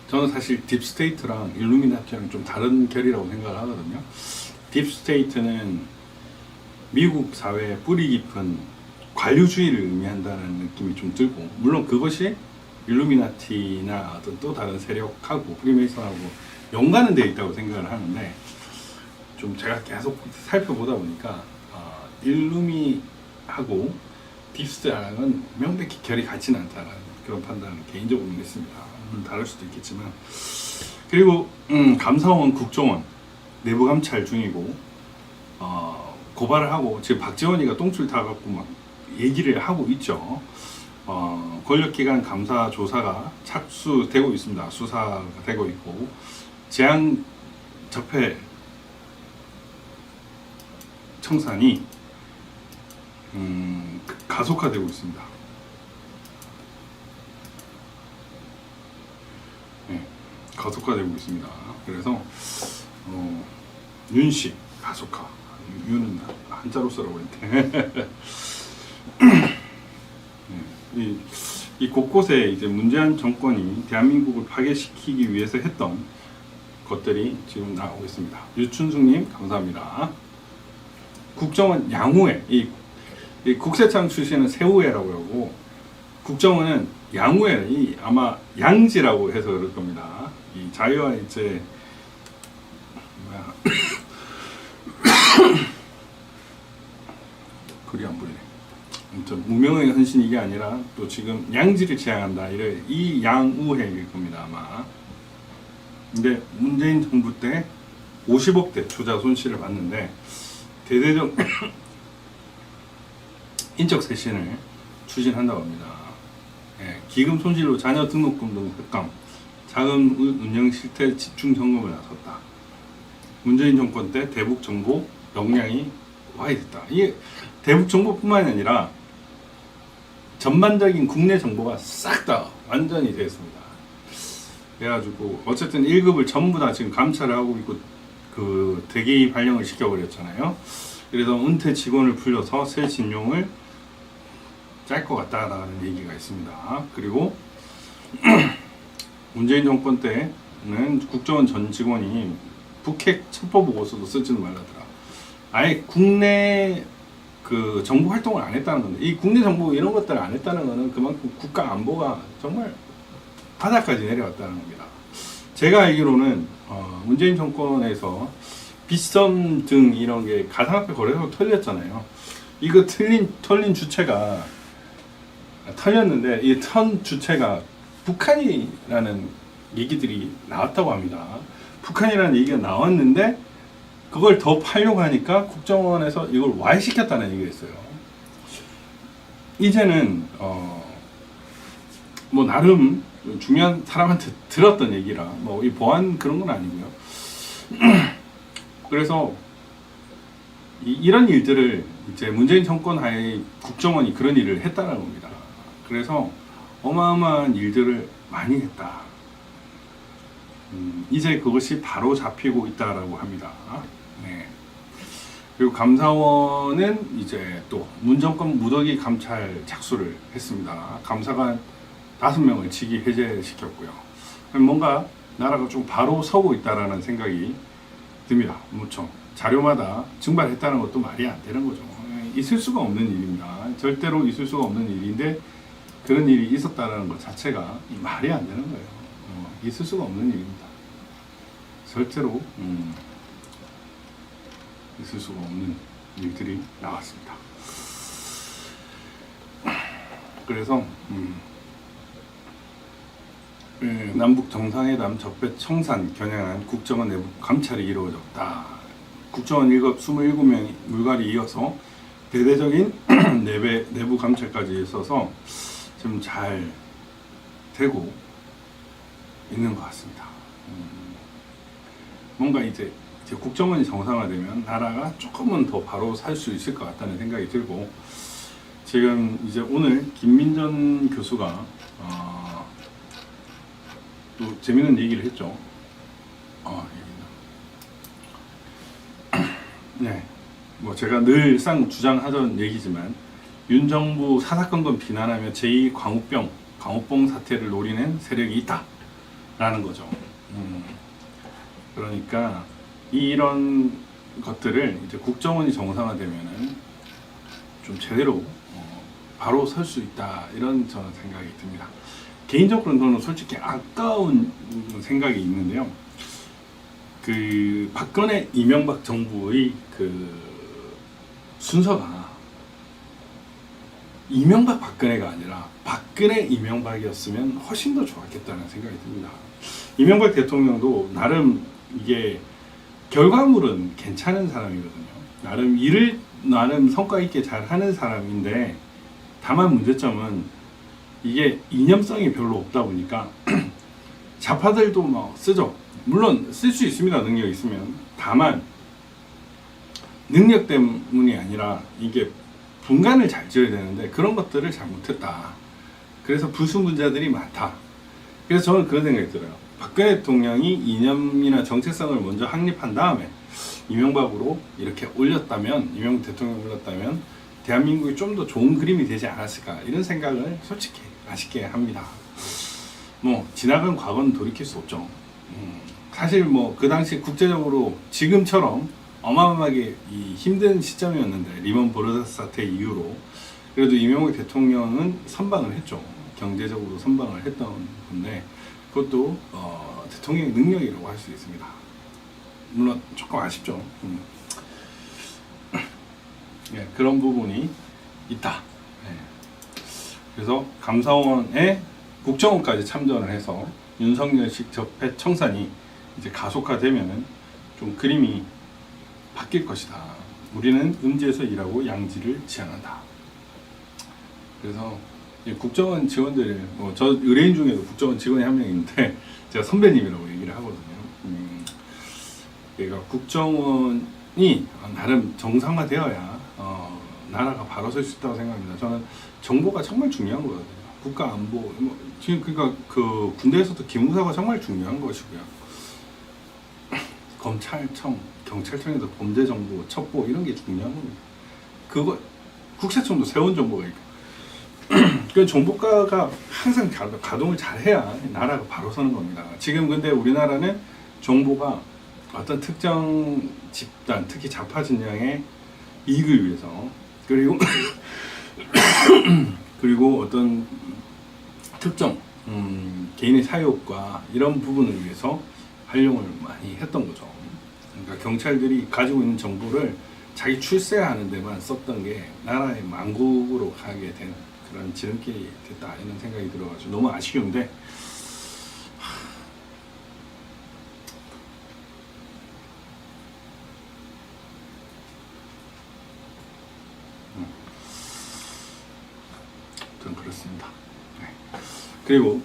저는 사실 딥스테이트랑 일루미나티랑 좀 다른 결이라고 생각을 하거든요. 딥스테이트는 미국 사회의 뿌리 깊은 관료주의를 의미한다는 느낌이 좀 들고, 물론 그것이 일루미나티나 어떤 또 다른 세력하고 프리메이슨하고 연관은 되어 있다고 생각을 하는데, 좀 제가 계속 살펴보다 보니까 일루미하고 딥스테이트랑은 명백히 결이 같지는 않다는 그런 판단을 개인적으로는 했습니다. 물론 다를 수도 있겠지만. 그리고 감사원, 국정원 내부 감찰 중이고, 고발을 하고 지금 박지원이가 똥줄 타갖고 막 얘기를 하고 있죠. 권력기관 감사 조사가 착수되고 있습니다. 수사가 되고 있고, 재앙 적폐 청산이 가속화되고 있습니다. 네, 가속화되고 있습니다. 그래서 윤씨 가속화, 윤은 한자로 써라고 했는데 네, 이 곳곳에 이제 문재인 정권이 대한민국을 파괴시키기 위해서 했던 것들이 지금 나오고 있습니다. 유춘숙님 감사합니다. 국정원 양우회, 이 국세청 출신은 세우회라고 하고, 국정원은 양우회, 이 아마 양지라고 해서 그럴 겁니다. 이 자유와 이제 뭐야 글이 안 보이네. 아무튼 무명의 헌신 이게 아니라 또 지금 양지를 지향한다, 이래 이 양우회일 겁니다 아마. 근데 문재인 정부 때 50억대 투자 손실을 봤는데, 대대적 인적 쇄신을 추진한다고 합니다. 예, 기금 손실로 자녀 등록금 등 획감, 자금 운영 실태 집중 점검을 나섰다. 문재인 정권 때 대북 정보 역량이 와이됐다. 이게 대북 정보뿐만이 아니라 전반적인 국내 정보가 싹 다 완전히 됐습니다. 그래가지고 어쨌든 1급을 전부 다 지금 감찰을 하고 있고, 그 대기 발령을 시켜버렸잖아요. 그래서 은퇴 직원을 불려서 새 진용을 짤 것 같다라는 얘기가 있습니다. 그리고 문재인 정권 때는 국정원 전 직원이 북핵 첩보 보고서도 쓰지는 말라더라. 아예 국내 그 정보 활동을 안 했다는 건데, 이 국내 정보 이런 것들을 안 했다는 거는 그만큼 국가 안보가 정말 바닥까지 내려왔다는 겁니다. 제가 알기로는 문재인 정권에서 빗썸 등 이런 게 가상화폐 거래소 털렸잖아요. 이거 털린 주체가 털렸는데, 이 턴 주체가 북한이라는 얘기들이 나왔다고 합니다. 북한이라는 얘기가 나왔는데 그걸 더 팔려고 하니까 국정원에서 이걸 와해시켰다는 얘기가 있어요. 이제는 뭐 나름 중요한 사람한테 들었던 얘기라 뭐 이 보안 그런 건 아니고요. 그래서 이런 일들을 이제 문재인 정권 하에 국정원이 그런 일을 했다는 겁니다. 그래서 어마어마한 일들을 많이 했다. 이제 그것이 바로 잡히고 있다라고 합니다. 네. 그리고 감사원은 이제 또 문정권 무더기 감찰 착수를 했습니다. 감사관 5명을 직위 해제시켰고요. 뭔가 나라가 좀 바로 서고 있다라는 생각이 듭니다. 무척 자료마다 증발했다는 것도 말이 안 되는 거죠. 있을 수가 없는 일입니다. 절대로 있을 수가 없는 일인데 그런 일이 있었다는 것 자체가 말이 안 되는 거예요. 있을 수가 없는 일입니다. 절대로 있을 수가 없는 일들이 나왔습니다. 그래서 남북 정상회담 적폐 청산 겨냥한 국정원 내부 감찰이 이루어졌다. 국정원 1급 27명이 물갈이 이어서 대대적인 내부 감찰까지 있어서 좀 잘 되고 있는 것 같습니다. 뭔가 이제 국정원이 정상화되면 나라가 조금은 더 바로 살 수 있을 것 같다는 생각이 들고, 지금 이제 오늘 김민전 교수가 또 재밌는 얘기를 했죠. 네, 뭐 제가 늘상 주장하던 얘기지만 윤 정부 사사건건 비난하며 제2 광우병 사태를 노리는 세력이 있다. 라는 거죠. 그러니까 이런 것들을 이제 국정원이 정상화되면은 좀 제대로 바로 설 수 있다, 이런 저는 생각이 듭니다. 개인적으로는 저는 솔직히 아까운 생각이 있는데요. 그 박근혜 이명박 정부의 그 순서가 이명박 박근혜가 아니라 박근혜 이명박이었으면 훨씬 더 좋았겠다는 생각이 듭니다. 이명박 대통령도 나름 이게 결과물은 괜찮은 사람이거든요. 나름 일을 나름 성과 있게 잘 하는 사람인데, 다만 문제점은 이게 이념성이 별로 없다 보니까 좌파들도 막 쓰죠. 물론 쓸 수 있습니다. 능력 있으면. 다만 능력 때문이 아니라 이게 분간을 잘 지어야 되는데 그런 것들을 잘 못했다. 그래서 부수문자들이 많다. 그래서 저는 그런 생각이 들어요. 박근혜 대통령이 이념이나 정체성을 먼저 확립한 다음에 이명박으로 이렇게 올렸다면, 이명박 대통령이 올렸다면 대한민국이 좀 더 좋은 그림이 되지 않았을까, 이런 생각을 솔직히 아쉽게 합니다. 뭐 지나간 과거는 돌이킬 수 없죠. 사실 뭐 그 당시 국제적으로 지금처럼 어마어마하게 이 힘든 시점이었는데, 리먼 브러더스 사태 이후로 그래도 이명박 대통령은 선방을 했죠. 경제적으로 선방을 했던 건데, 그것도 대통령의 능력이라고 할 수 있습니다. 물론 조금 아쉽죠. 예, 그런 부분이 있다. 예. 그래서 감사원에 국정원까지 참전을 해서 윤석열식 적폐 청산이 이제 가속화되면은 좀 그림이 바뀔 것이다. 우리는 음지에서 일하고 양지를 지향한다. 그래서 국정원 직원들, 저 의뢰인 중에도 국정원 직원이 한 명 있는데 제가 선배님이라고 얘기를 하거든요. 그러니까 국정원이 나름 정상화되어야 나라가 바로 설 수 있다고 생각합니다. 저는 정보가 정말 중요한 거거든요. 국가 안보, 뭐 지금 그러니까 그 군대에서도 기무사가 정말 중요한 것이고요. 검찰청, 경찰청에서 범죄 정보, 첩보 이런 게 중요한 겁니다. 그거 국세청도 세운 정보가 있고. 그 정보과가 항상 가동을 잘 해야 나라가 바로 서는 겁니다. 지금 근데 우리나라는 정보가 어떤 특정 집단, 특히 좌파 진영의 이익을 위해서, 그리고 그리고 어떤 특정 개인의 사욕과 이런 부분을 위해서 활용을 많이 했던 거죠. 그러니까 경찰들이 가지고 있는 정보를 자기 출세하는 데만 썼던 게 나라의 망국으로 가게 된 그런 지름길이 됐다, 이런 생각이 들어가지고 너무 아쉬운데, 좀 그렇습니다. 네. 그리고